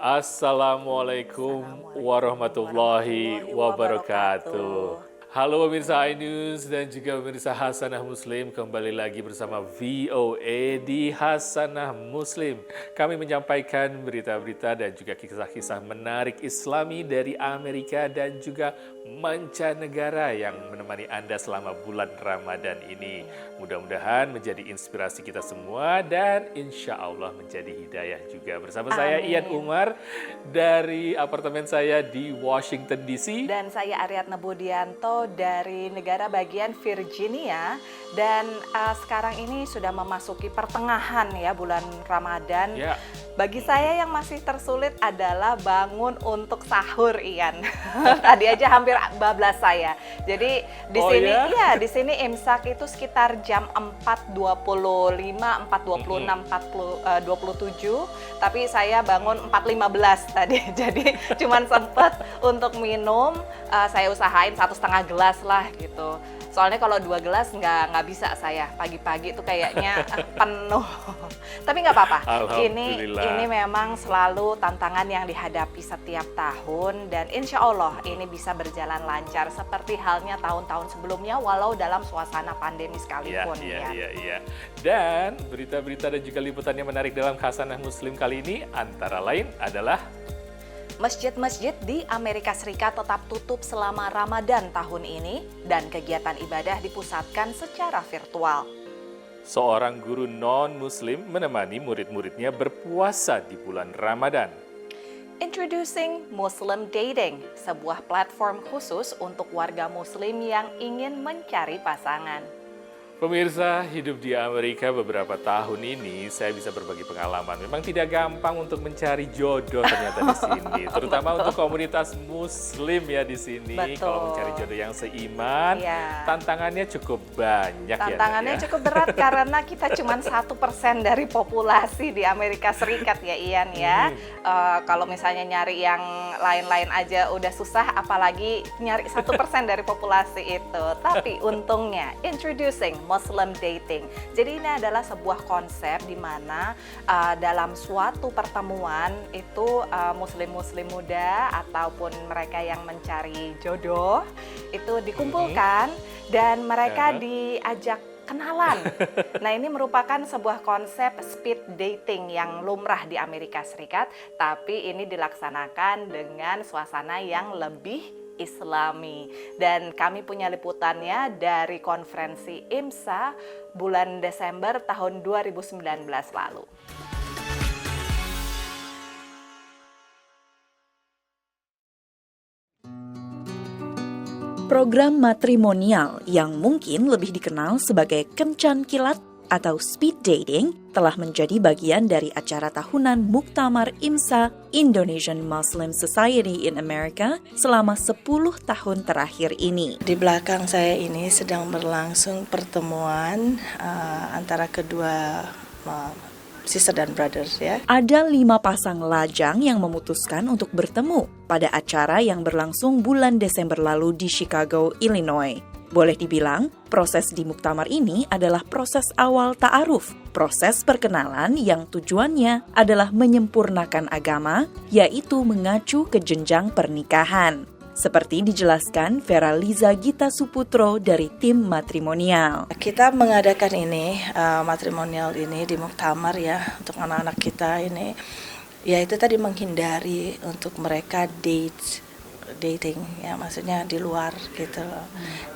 Assalamualaikum warahmatullahi wabarakatuh. Halo pemirsa iNews dan juga pemirsa Hasanah Muslim, kembali lagi bersama VOA di Hasanah Muslim. Kami menyampaikan berita-berita dan juga kisah-kisah menarik Islami dari Amerika dan juga mancanegara yang menemani Anda selama bulan Ramadan ini. Mudah-mudahan menjadi inspirasi kita semua dan insya Allah menjadi hidayah juga. Bersama saya Ian Umar dari apartemen saya di Washington DC. Dan saya Aryatna Budianto dari negara bagian Virginia. Dan sekarang ini sudah memasuki pertengahan ya bulan Ramadan. Ya. Bagi saya yang masih tersulit adalah bangun untuk sahur, Ian. Tadi aja hampir bablas saya. Jadi di sini ya di sini imsak itu sekitar jam 4.25, 4.26, 27. Tapi saya bangun 4.15 tadi. Jadi cuman sempat untuk minum, saya usahain 1,5 gelas lah gitu. Soalnya kalau 2 gelas nggak bisa saya, pagi-pagi itu kayaknya penuh. Tapi nggak apa-apa, ini memang selalu tantangan yang dihadapi setiap tahun dan insya Allah ini bisa berjalan lancar seperti halnya tahun-tahun sebelumnya walau dalam suasana pandemi sekalipun. Iya. Dan berita-berita dan juga liputan yang menarik dalam Hasanah Muslim kali ini antara lain adalah masjid-masjid di Amerika Serikat tetap tutup selama Ramadan tahun ini dan kegiatan ibadah dipusatkan secara virtual. Seorang guru non-Muslim menemani murid-muridnya berpuasa di bulan Ramadan. Introducing Muslim Dating, sebuah platform khusus untuk warga Muslim yang ingin mencari pasangan. Pemirsa, hidup di Amerika beberapa tahun ini saya bisa berbagi pengalaman. Memang tidak gampang untuk mencari jodoh ternyata di sini, terutama untuk komunitas Muslim ya di sini. Kalau mencari jodoh yang seiman, tantangannya cukup banyak. Tantangannya cukup berat karena kita cuma 1% dari populasi di Amerika Serikat ya Ian ya. Kalau misalnya nyari yang lain-lain aja udah susah, apalagi nyari 1% dari populasi itu. Tapi untungnya, introducing Muslim Dating. Jadi ini adalah sebuah konsep di mana dalam suatu pertemuan itu muslim-muslim muda ataupun mereka yang mencari jodoh itu dikumpulkan dan mereka diajak kenalan. Nah, ini merupakan sebuah konsep speed dating yang lumrah di Amerika Serikat, tapi ini dilaksanakan dengan suasana yang lebih Islami. Dan kami punya liputannya dari konferensi IMSA bulan Desember tahun 2019 lalu. Program matrimonial yang mungkin lebih dikenal sebagai kencan kilat atau speed dating telah menjadi bagian dari acara tahunan Muktamar IMSA Indonesian Muslim Society in America selama 10 tahun terakhir ini. Di belakang saya ini sedang berlangsung pertemuan antara kedua sister dan brothers ya. Ada 5 pasang lajang yang memutuskan untuk bertemu pada acara yang berlangsung bulan Desember lalu di Chicago, Illinois. Boleh dibilang, proses di muktamar ini adalah proses awal ta'aruf, proses perkenalan yang tujuannya adalah menyempurnakan agama, yaitu mengacu ke jenjang pernikahan. Seperti dijelaskan Vera Liza Gita Suputro dari tim matrimonial. Kita mengadakan ini, matrimonial ini di muktamar ya, untuk anak-anak kita ini, yaitu tadi menghindari untuk mereka dating ya, maksudnya di luar gitu loh.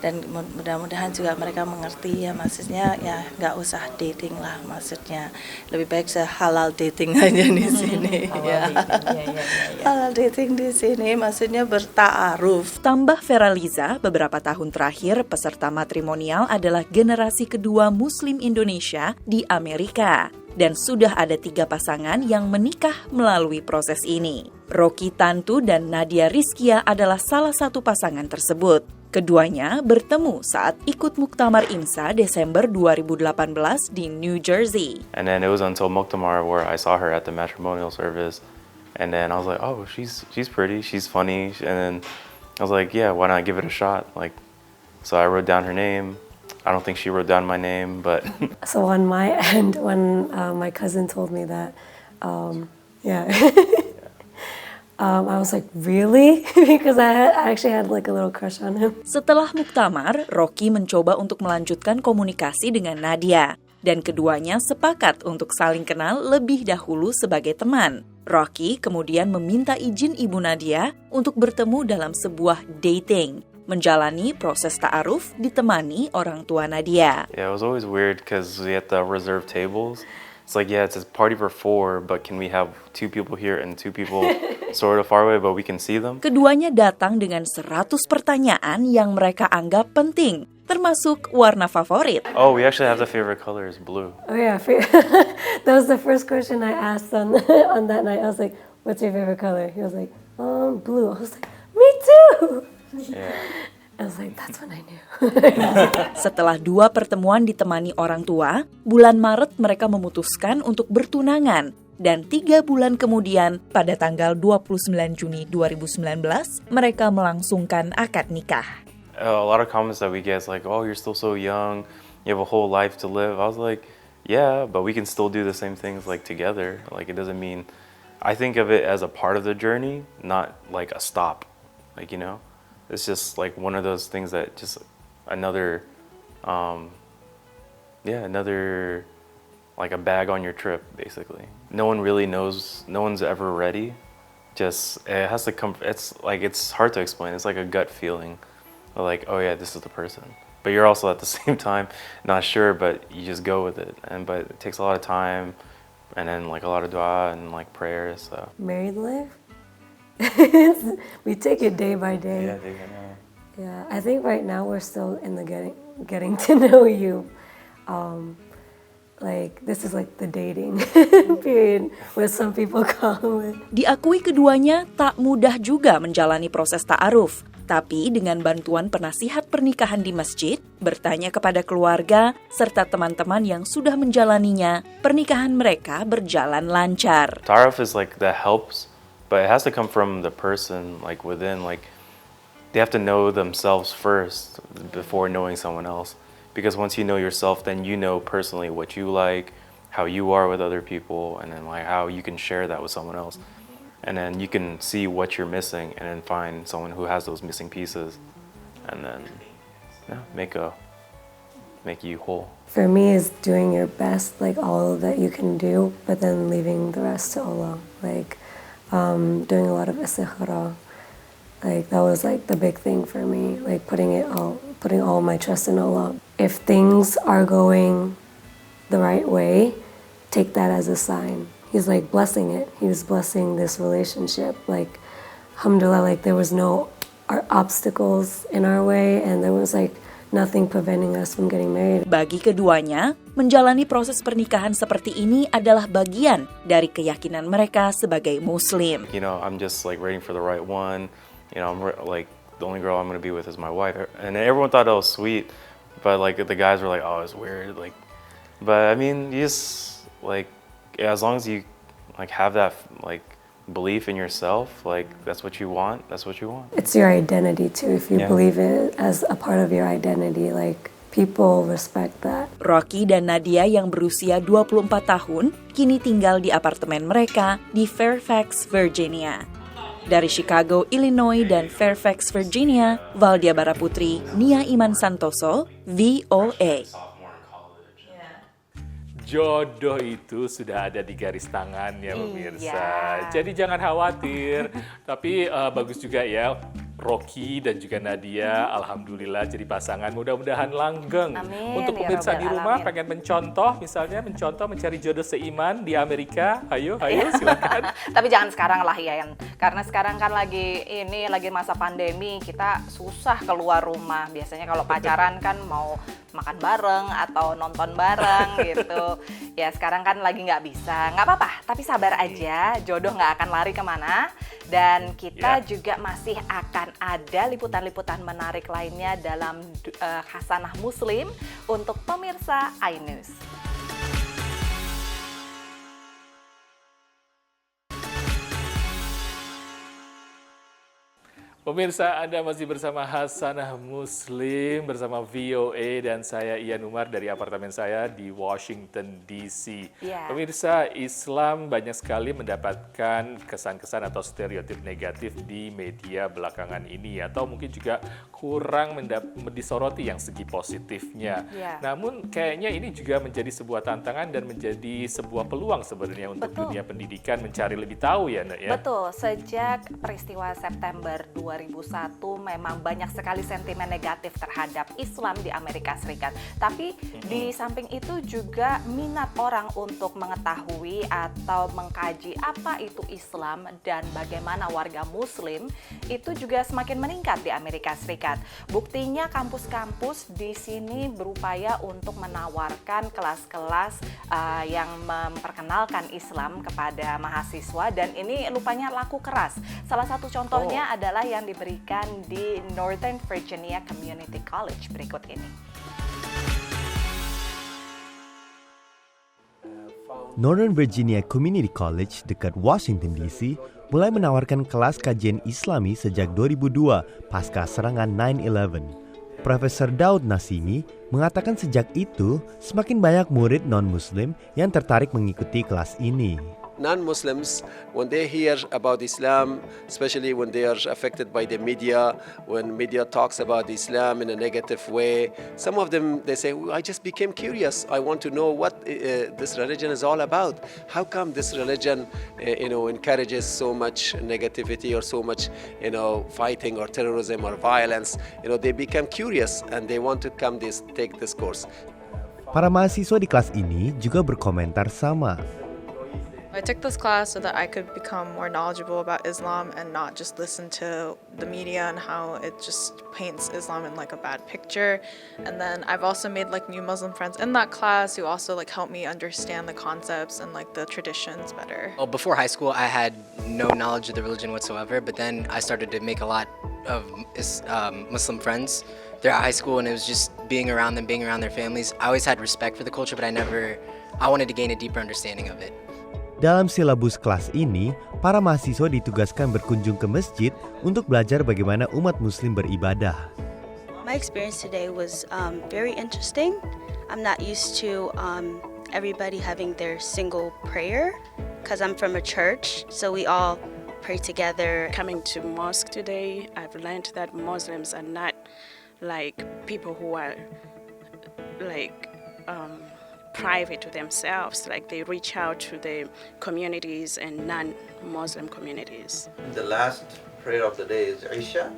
Dan mudah-mudahan juga mereka mengerti ya, maksudnya ya nggak usah dating lah, maksudnya lebih baik halal dating aja di sini ya. Halal dating di sini maksudnya bertaaruf. Tambah Vera Liza, beberapa tahun terakhir peserta matrimonial adalah generasi kedua Muslim Indonesia di Amerika. Dan sudah ada 3 pasangan yang menikah melalui proses ini. Rocky Tantu dan Nadia Rizkia adalah salah satu pasangan tersebut. Keduanya bertemu saat ikut Muktamar IMSA Desember 2018 di New Jersey. And then it was until Muktamar where I saw her at the matrimonial service. And then I was like, oh, she's pretty, she's funny. And then I was like, yeah, why not give it a shot? So I wrote down her name. I don't think she wrote down my name, but... So on my end, when my cousin told me that, I was like, really? Because I actually had like a little crush on him. Setelah muktamar, Rocky mencoba untuk melanjutkan komunikasi dengan Nadia. Dan keduanya sepakat untuk saling kenal lebih dahulu sebagai teman. Rocky kemudian meminta izin ibu Nadia untuk bertemu dalam sebuah dating. Menjalani proses ta'aruf ditemani orang tua Nadia. Yeah, it was always weird because we had the reserved tables. It's like, yeah, it's a party for 4, but can we have 2 people here and 2 people sort of far away, but we can see them? Keduanya datang dengan 100 pertanyaan yang mereka anggap penting, termasuk warna favorit. Oh, we actually have the favorite color is blue. Oh yeah, that was the first question I asked on on that night. I was like, "What's your favorite color?" He was like, blue." I was like, "Me too." Yeah. I was like, "That's when I knew." Setelah 2 pertemuan ditemani orang tua, bulan Maret mereka memutuskan untuk bertunangan. Dan 3 bulan kemudian, pada tanggal 29 Juni 2019, mereka melangsungkan akad nikah. A lot of comments that we get is like, oh, you're still so young, you have a whole life to live. I was like, yeah, but we can still do the same things like together. Like it doesn't mean, I think of it as a part of the journey, not like a stop. Like, you know, it's just like one of those things that just another, another like a bag on your trip, basically. No one really knows, no one's ever ready. Just, it has to come, it's like, it's hard to explain. It's like a gut feeling. Like, oh yeah, this is the person. But you're also at the same time not sure, but you just go with it. But it takes a lot of time, and then like a lot of dua and like prayers. So. Married life? We take it day by day. Yeah, they can, Yeah, I think right now we're still in the getting to know you. Like this is like the dating period, what some people call it. Diakui keduanya tak mudah juga menjalani proses ta'aruf. Tapi dengan bantuan penasihat pernikahan di masjid, bertanya kepada keluarga, serta teman-teman yang sudah menjalaninya, pernikahan mereka berjalan lancar. Ta'aruf is like that helps, but it has to come from the person like within. Like they have to know themselves first before knowing someone else. Because once you know yourself, then you know personally what you like, how you are with other people, and then like how you can share that with someone else. And then you can see what you're missing and then find someone who has those missing pieces and then make you whole. For me, is doing your best, like all that you can do, but then leaving the rest to Allah. Like doing a lot of istikhara. Like that was like the big thing for me. Like putting all my trust in Allah. If things are going the right way, take that as a sign. He's like blessing it. He was blessing this relationship. Like, alhamdulillah, like there was no obstacles in our way, and there was like nothing preventing us from getting married. Bagi keduanya, menjalani proses pernikahan seperti ini adalah bagian dari keyakinan mereka sebagai Muslim. You know, I'm just like waiting for the right one. You know, I'm like the only girl I'm gonna be with is my wife, and everyone thought that was sweet, but like the guys were like, oh, it's weird. Like, but I mean, you just like as long as you like have that like belief in yourself, like that's what you want. That's what you want. It's your identity too. If you believe it as a part of your identity, like people respect that. Rocky dan Nadia yang berusia 24 tahun kini tinggal di apartemen mereka di Fairfax, Virginia. Dari Chicago, Illinois dan Fairfax, Virginia, Valdia Baraputri, Nia Iman Santoso, VOA. Jodoh itu sudah ada di garis tangannya, pemirsa. Iya. Jadi jangan khawatir. Tapi bagus juga ya, Rocky dan juga Nadia, alhamdulillah jadi pasangan. Mudah-mudahan langgeng. Amin, Untuk ya pemirsa Rabbal di rumah Alamin. pengen mencontoh, misalnya mencari jodoh seiman di Amerika, ayo silakan. Tapi jangan sekarang lah ya, karena sekarang kan lagi masa pandemi, kita susah keluar rumah. Biasanya kalau pacaran kan mau makan bareng atau nonton bareng gitu. Ya sekarang kan lagi nggak bisa, nggak apa-apa. Tapi sabar aja, jodoh nggak akan lari kemana. Dan kita juga masih akan ada liputan-liputan menarik lainnya dalam Hasanah Muslim untuk pemirsa iNews. Pemirsa, Anda masih bersama Hasanah Muslim bersama VOA dan saya Ian Umar dari apartemen saya di Washington DC. Ya. Pemirsa, Islam banyak sekali mendapatkan kesan-kesan atau stereotip negatif di media belakangan ini atau mungkin juga kurang disoroti yang segi positifnya. Ya. Namun kayaknya ini juga menjadi sebuah tantangan dan menjadi sebuah peluang sebenarnya untuk Betul. dunia pendidikan mencari lebih tahu ya, Nak, ya. Betul, sejak peristiwa September 2001 memang banyak sekali sentimen negatif terhadap Islam di Amerika Serikat. Tapi di samping itu juga minat orang untuk mengetahui atau mengkaji apa itu Islam dan bagaimana warga Muslim itu juga semakin meningkat di Amerika Serikat. Buktinya kampus-kampus di sini berupaya untuk menawarkan kelas-kelas yang memperkenalkan Islam kepada mahasiswa dan ini rupanya laku keras. Salah satu contohnya adalah yang diberikan di Northern Virginia Community College berikut ini. Northern Virginia Community College dekat Washington DC mulai menawarkan kelas kajian Islami sejak 2002 pasca serangan 9/11. Profesor Daud Nasimi mengatakan sejak itu semakin banyak murid non-Muslim yang tertarik mengikuti kelas ini. Non-Muslims, when they hear about Islam, especially when they are affected by the media, when media talks about Islam in a negative way, some of them, they say, I just became curious. I want to know what this religion is all about. How come this religion, encourages so much negativity or so much, fighting or terrorism or violence? They become curious and they want to take this course. Para mahasiswa di kelas ini juga berkomentar sama. I took this class so that I could become more knowledgeable about Islam and not just listen to the media and how it just paints Islam in like a bad picture. And then I've also made like new Muslim friends in that class who also like help me understand the concepts and like the traditions better. Well, before high school, I had no knowledge of the religion whatsoever, but then I started to make a lot of Muslim friends. They're at high school and it was just being around them, being around their families. I always had respect for the culture, but I wanted to gain a deeper understanding of it. Dalam silabus kelas ini, para mahasiswa ditugaskan berkunjung ke masjid untuk belajar bagaimana umat Muslim beribadah. My experience today was very interesting. I'm not used to everybody having their single prayer because I'm from a church, so we all pray together. Coming to mosque today, I've learned that Muslims are not like people who are like private to themselves, like they reach out to the communities and non-Muslim communities. The last prayer of the day is Isha.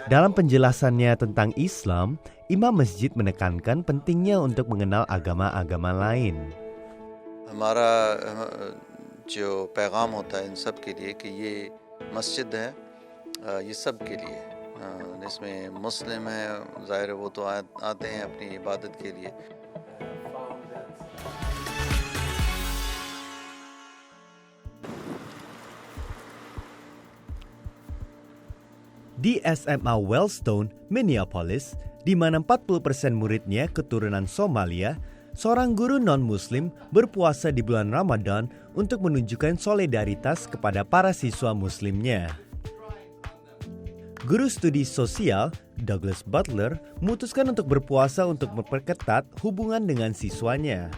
Dalam penjelasannya tentang Islam, imam masjid menekankan pentingnya untuk mengenal agama-agama lain. हमारा जो पैगाम होता है इन सब के लिए कि ये मस्जिद है, ये सब के लिए, इसमें मुस्लिम है, ज़ाहिर है वो तो आते हैं अपनी इबादत के लिए. Di SMA Wellstone, Minneapolis, di mana 40% muridnya keturunan Somalia, seorang guru non-Muslim berpuasa di bulan Ramadan untuk menunjukkan solidaritas kepada para siswa Muslimnya. Guru studi sosial, Douglas Butler, memutuskan untuk berpuasa untuk memperketat hubungan dengan siswanya.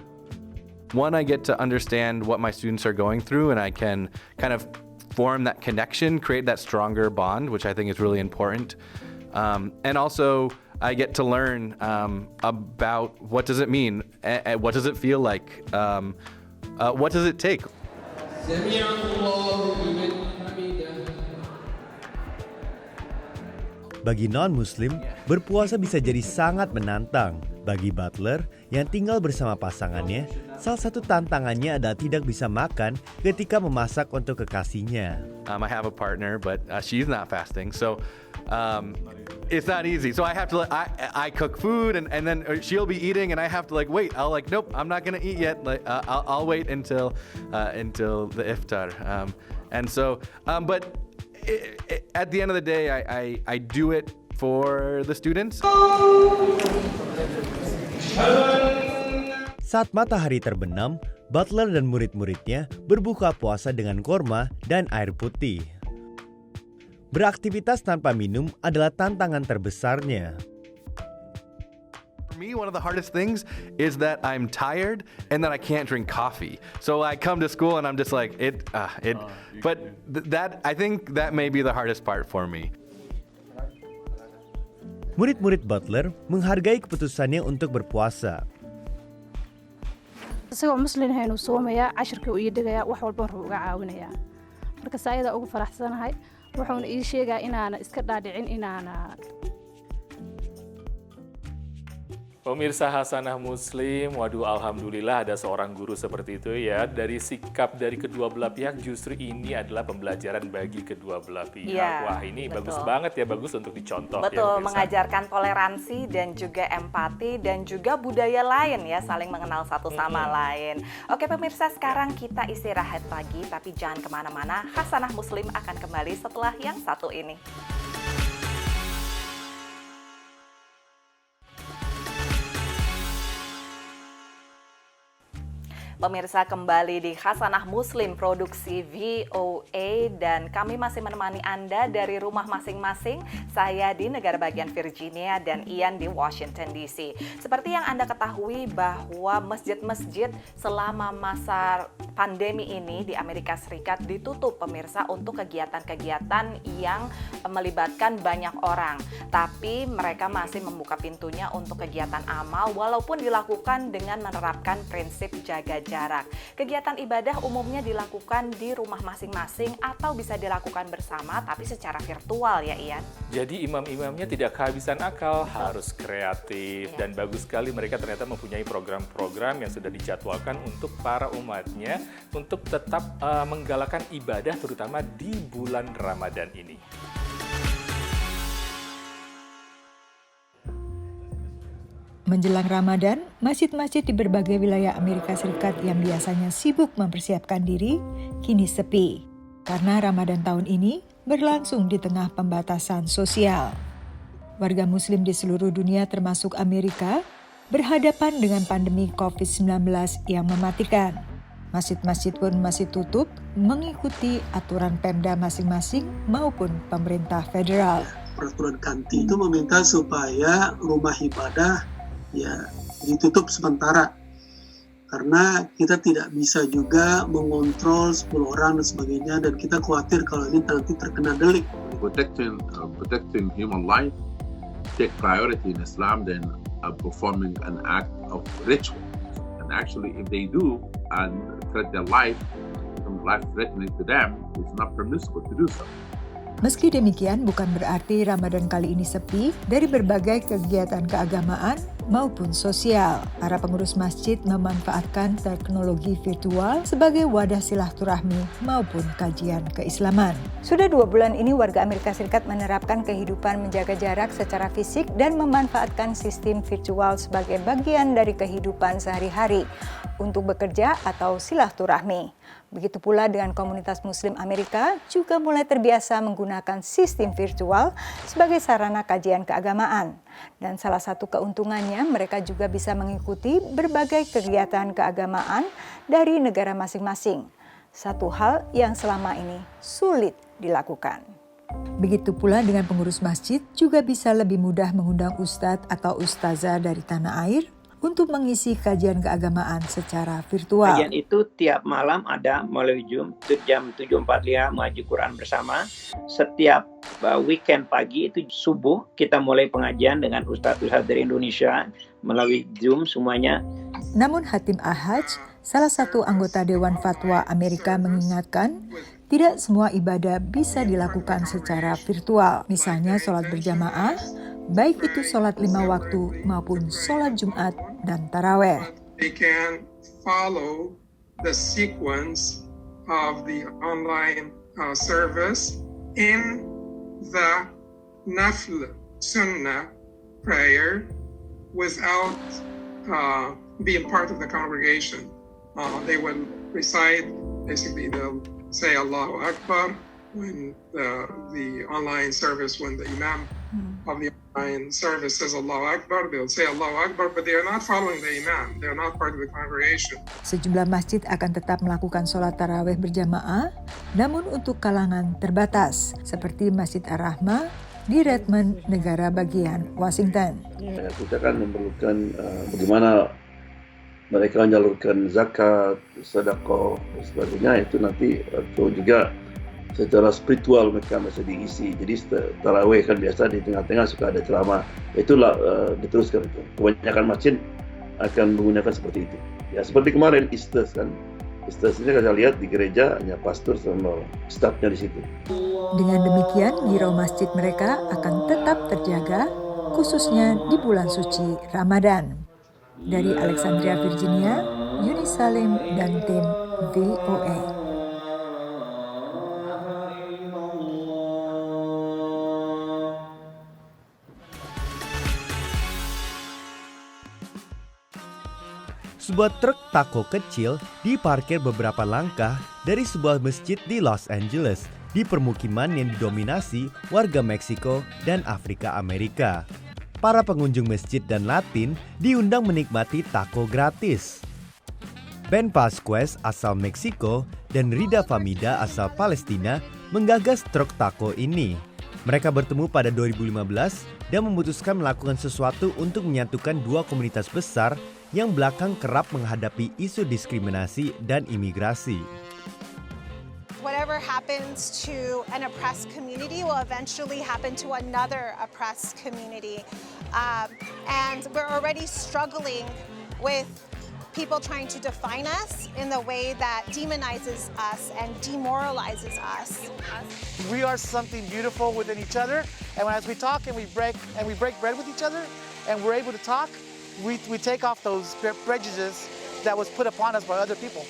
One, I get to understand what my students are going through and I can kind of form that connection, create that stronger bond, which I think is really important. And also, I get to learn about what does it mean, what does it feel like, what does it take. Bagi non-Muslim, berpuasa bisa jadi sangat menantang. Bagi Butler yang tinggal bersama pasangannya, salah satu tantangannya adalah tidak bisa makan ketika memasak untuk kekasihnya. I have a partner, but she's not fasting, so it's not easy. So I have to I cook food and then she'll be eating and I have to wait. Nope, I'm not gonna eat yet. I'll wait until the iftar. And so, but at the end of the day, I do it for the students. Saat matahari terbenam, Butler dan murid-muridnya berbuka puasa dengan korma dan air putih. Beraktivitas tanpa minum adalah tantangan terbesarnya. For me, one of the hardest things is that I'm tired and that I can't drink coffee. So I come to school and I'm just like, that I think that may be the hardest part for me. Murid-murid Butler menghargai keputusannya untuk berpuasa. isagoo muslin haynu soomaya cashirka uu ii dhigaya wax walba wuxuu uga caawinayaa marka saayada ugu faraxsanahay wuxuuna ii sheegaa inaana iska dhaadhicin inaana. Pemirsa Hasanah Muslim, waduh alhamdulillah ada seorang guru seperti itu ya. Dari sikap dari kedua belah pihak justru ini adalah pembelajaran bagi kedua belah pihak. Ya, wah ini betul. Bagus banget ya, bagus untuk dicontoh. Betul, ya, mengajarkan toleransi dan juga empati dan juga budaya lain ya, saling mengenal satu sama lain. Oke pemirsa, sekarang kita istirahat lagi, tapi jangan kemana-mana. Hasanah Muslim akan kembali setelah yang satu ini. Pemirsa, kembali di Hasanah Muslim produksi VOA dan kami masih menemani Anda dari rumah masing-masing. Saya di negara bagian Virginia dan Ian di Washington DC. Seperti yang Anda ketahui bahwa masjid-masjid selama masa pandemi ini di Amerika Serikat ditutup pemirsa untuk kegiatan-kegiatan yang melibatkan banyak orang. Tapi mereka masih membuka pintunya untuk kegiatan amal walaupun dilakukan dengan menerapkan prinsip jaga jarak. Kegiatan ibadah umumnya dilakukan di rumah masing-masing atau bisa dilakukan bersama tapi secara virtual ya Ian. Jadi imam-imamnya tidak kehabisan akal, harus kreatif dan bagus sekali mereka ternyata mempunyai program-program yang sudah dijadwalkan untuk para umatnya untuk tetap menggalakkan ibadah terutama di bulan Ramadan ini. Menjelang Ramadan, masjid-masjid di berbagai wilayah Amerika Serikat yang biasanya sibuk mempersiapkan diri, kini sepi. Karena Ramadan tahun ini berlangsung di tengah pembatasan sosial. Warga Muslim di seluruh dunia termasuk Amerika berhadapan dengan pandemi COVID-19 yang mematikan. Masjid-masjid pun masih tutup mengikuti aturan Pemda masing-masing maupun pemerintah federal. Peraturan kanti itu meminta supaya rumah ibadah ya ditutup sementara karena kita tidak bisa juga mengontrol 10 orang dan sebagainya dan kita khawatir kalau ini nanti terkena delik. Protecting human life take priority in Islam than performing an act of ritual. And actually, if they do and threat their life, become life-threatening to them, it's not permissible to do so. Meski demikian, bukan berarti Ramadan kali ini sepi dari berbagai kegiatan keagamaan maupun sosial. Para pengurus masjid memanfaatkan teknologi virtual sebagai wadah silaturahmi maupun kajian keislaman. Sudah 2 bulan ini warga Amerika Serikat menerapkan kehidupan menjaga jarak secara fisik dan memanfaatkan sistem virtual sebagai bagian dari kehidupan sehari-hari untuk bekerja atau silaturahmi. Begitu pula dengan komunitas Muslim Amerika juga mulai terbiasa menggunakan sistem virtual sebagai sarana kajian keagamaan. Dan salah satu keuntungannya mereka juga bisa mengikuti berbagai kegiatan keagamaan dari negara masing-masing. Satu hal yang selama ini sulit dilakukan. Begitu pula dengan pengurus masjid juga bisa lebih mudah mengundang ustadz atau ustazah dari tanah air untuk mengisi kajian keagamaan secara virtual. Kajian itu tiap malam ada melalui Zoom, jam 7.45 mengaji Quran bersama. Setiap weekend pagi itu subuh kita mulai pengajian dengan ustadz-ustadz dari Indonesia melalui Zoom semuanya. Namun Hatim Ahaj, salah satu anggota Dewan Fatwa Amerika mengingatkan, tidak semua ibadah bisa dilakukan secara virtual. Misalnya sholat berjamaah, baik itu sholat 5 waktu maupun sholat Jumat dan Taraweh. They can follow the sequence of the online service in the Nafl Sunnah prayer without being part of the congregation. They will recite, basically they'll say Allahu Akbar when the online service, when the Imam of the online service says Allahu Akbar, they'll say Allahu Akbar, but they are not following the imam. They are not part of the congregation. Sejumlah masjid akan tetap melakukan sholat tarawih berjamaah, namun untuk kalangan terbatas, seperti Masjid Ar-Rahmah di Redmond, negara bagian Washington. Kita kan memerlukan bagaimana mereka menyalurkan zakat, sedekah dan sebagainya, itu nanti atau juga secara spiritual mereka masih diisi. Jadi tarawih kan biasa di tengah-tengah suka ada ceramah. Itulah diteruskan itu. Kebanyakan masjid akan menggunakan seperti itu. Ya seperti kemarin Easter kan. Easter ini kita lihat di gereja hanya pastor sama stafnya di situ. Dengan demikian, giro masjid mereka akan tetap terjaga, khususnya di bulan suci Ramadan. Dari Alexandria, Virginia, Yuni Salim dan tim VOA. Sebuah truk taco kecil diparkir beberapa langkah dari sebuah masjid di Los Angeles di permukiman yang didominasi warga Meksiko dan Afrika Amerika. Para pengunjung masjid dan Latin diundang menikmati taco gratis. Ben Vasquez asal Meksiko dan Rida Famida asal Palestina menggagas truk taco ini. Mereka bertemu pada 2015 dan memutuskan melakukan sesuatu untuk menyatukan dua komunitas besar yang belakang kerap menghadapi isu diskriminasi dan imigrasi. Whatever happens to an oppressed community will eventually happen to another oppressed community. And we're already struggling with people trying to define us in the way that demonizes us and demoralizes us. We are something beautiful within each other, and as we talk and we break bread with each other, and we're able to talk, we take off those prejudices that was put upon us by other people.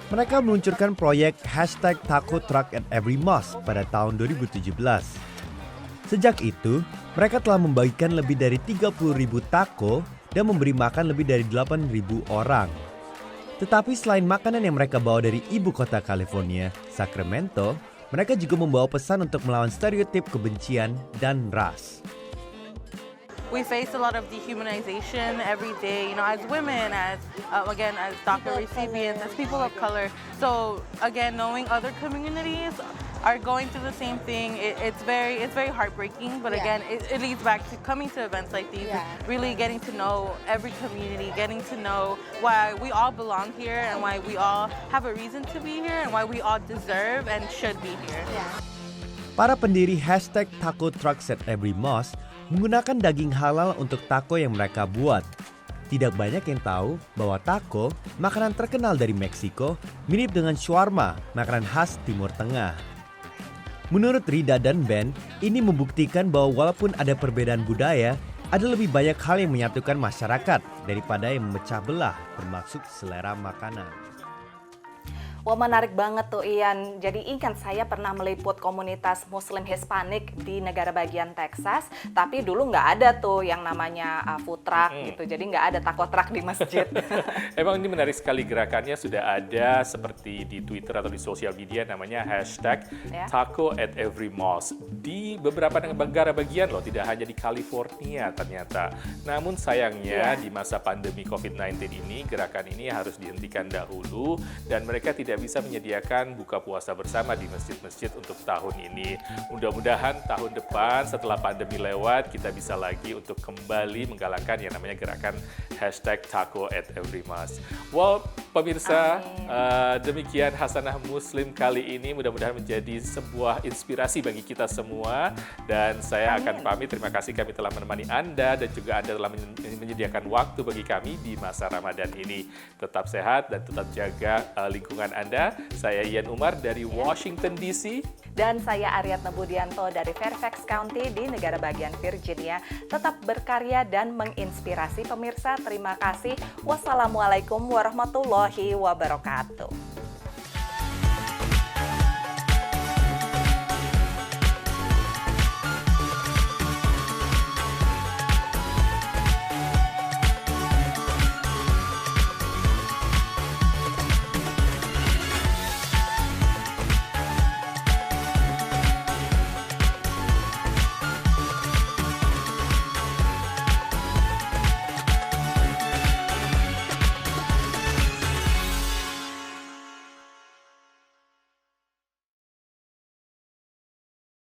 Mereka meluncurkan proyek #TacoTruckAtEveryMosque pada tahun 2017. Sejak itu, mereka telah membagikan lebih dari 30.000 taco dan memberi makan lebih dari 8.000 orang. Tetapi selain makanan yang mereka bawa dari ibu kota California, Sacramento, mereka juga membawa pesan untuk melawan stereotip kebencian dan ras. We face a lot of dehumanization every day, as women, as DACA recipients, as people of color. So again, knowing other communities are going through the same thing, it's very heartbreaking. But again, it leads back to coming to events like these, really getting to know every community, getting to know why we all belong here and why we all have a reason to be here and why we all deserve and should be here. Para pendiri #TacoTrucksAtEveryMosque menggunakan daging halal untuk taco yang mereka buat. Tidak banyak yang tahu bahwa taco, makanan terkenal dari Meksiko, mirip dengan shawarma, makanan khas Timur Tengah. Menurut Rida dan Ben, ini membuktikan bahwa walaupun ada perbedaan budaya, ada lebih banyak hal yang menyatukan masyarakat daripada yang memecah belah, bermaksud selera makanan. Wah, menarik banget tuh Ian. Jadi ingat, saya pernah meliput komunitas Muslim Hispanik di negara bagian Texas, tapi dulu nggak ada tuh yang namanya food truck gitu. Jadi nggak ada taco truck di masjid. Emang ini menarik sekali, gerakannya sudah ada seperti di Twitter atau di sosial media, namanya #TacoAtEveryMosque. Di beberapa negara bagian loh, tidak hanya di California ternyata. Namun sayangnya di masa pandemi COVID-19 ini, gerakan ini harus dihentikan dahulu dan mereka tidak bisa menyediakan buka puasa bersama di masjid-masjid untuk tahun ini. Mudah-mudahan tahun depan setelah pandemi lewat, kita bisa lagi untuk kembali menggalakkan yang namanya gerakan #TacoAtEveryMosque. Well, pemirsa, demikian Hasanah Muslim kali ini. Mudah-mudahan menjadi sebuah inspirasi bagi kita semua. Dan saya akan pamit. Terima kasih kami telah menemani Anda dan juga Anda telah menyediakan waktu bagi kami di masa Ramadan ini. Tetap sehat dan tetap jaga lingkungan Anda. Saya Ian Umar dari Washington DC. Dan saya Aryatna Budianto dari Fairfax County di negara bagian Virginia. Tetap berkarya dan menginspirasi pemirsa. Terima kasih. Wassalamualaikum warahmatullahi wabarakatuh.